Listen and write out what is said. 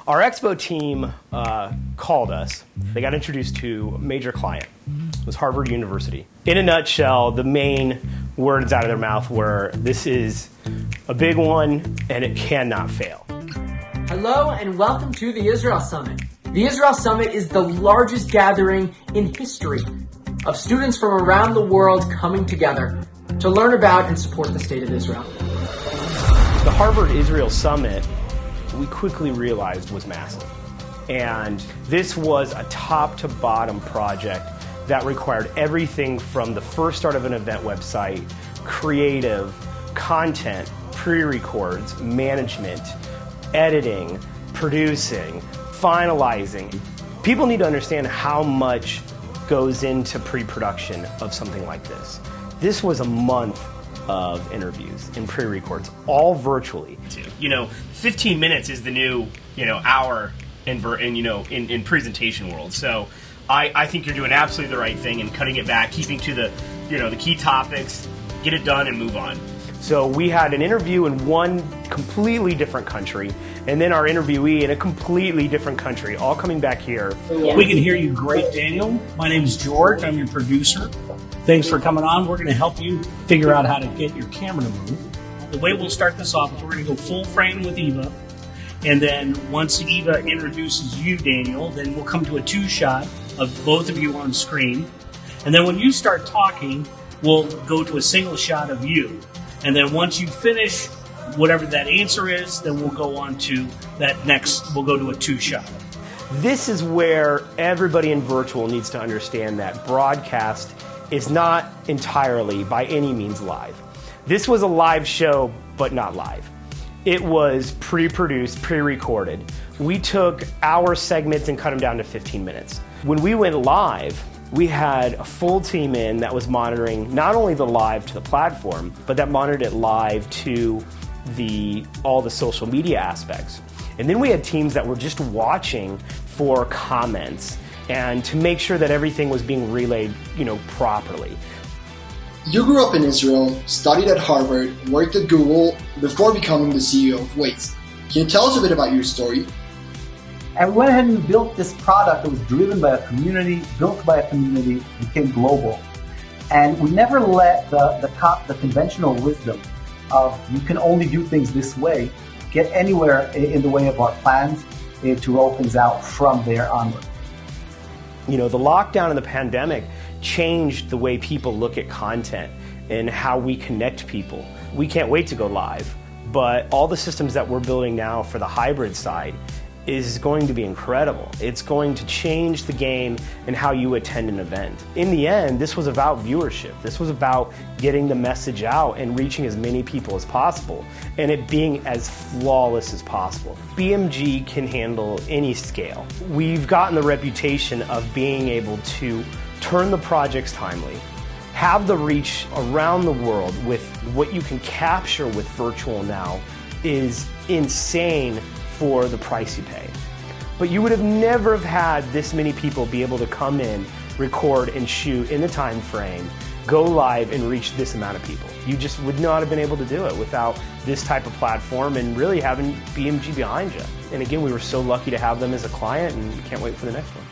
Our expo team called us. They got introduced to a major client. It was Harvard University. In a nutshell, the main words out of their mouth were, this is a big one and it cannot fail. Hello and welcome to the Israel Summit. The Israel Summit is the largest gathering in history of students from around the world coming together to learn about and support the state of Israel. The Harvard Israel Summit, we quickly realized, was massive. And this was a top-to-bottom project that required everything from the first start of an event website, creative, content, pre-records, management, editing, producing, finalizing. People need to understand how much goes into pre-production of something like this. This was a month of interviews and pre-records, all virtually. 15 minutes is the new, hour in presentation world. So I think you're doing absolutely the right thing and cutting it back, keeping to the key topics, get it done and move on. So we had an interview in one completely different country, and then our interviewee in a completely different country, all coming back here. We can hear you great, Daniel. My name's George. I'm your producer. Thanks for coming on. We're going to help you figure out how to get your camera to move. The way we'll start this off is we're going to go full frame with Eva. And then once Eva introduces you, Daniel, then we'll come to a two-shot of both of you on screen. And then when you start talking, we'll go to a single shot of you. And then once you finish whatever that answer is, then we'll go on to that next, we'll go to a two-shot. This is where everybody in virtual needs to understand that broadcast is not entirely, by any means, live. This was a live show, but not live. It was pre-produced, pre-recorded. We took our segments and cut them down to 15 minutes. When we went live, we had a full team in that was monitoring not only the live to the platform, but that monitored it live to all the social media aspects. And then we had teams that were just watching for comments and to make sure that everything was being relayed, properly. You grew up in Israel, studied at Harvard, worked at Google before becoming the CEO of Waze. Can you tell us a bit about your story? And we went ahead and built this product that was driven by a community, built by a community, became global. And we never let the conventional wisdom of you can only do things this way get anywhere in the way of our plans to roll things out from there onward. The lockdown and the pandemic changed the way people look at content and how we connect people. We can't wait to go live, but all the systems that we're building now for the hybrid side is going to be incredible. It's going to change the game and how you attend an event. In the end, this was about viewership. This was about getting the message out and reaching as many people as possible and it being as flawless as possible. BMG can handle any scale. We've gotten the reputation of being able to turn the projects timely, have the reach around the world with what you can capture with virtual now is insane for the price you pay. But you would have never have had this many people be able to come in, record and shoot in the time frame, go live and reach this amount of people. You just would not have been able to do it without this type of platform and really having BMG behind you. And again, we were so lucky to have them as a client and can't wait for the next one.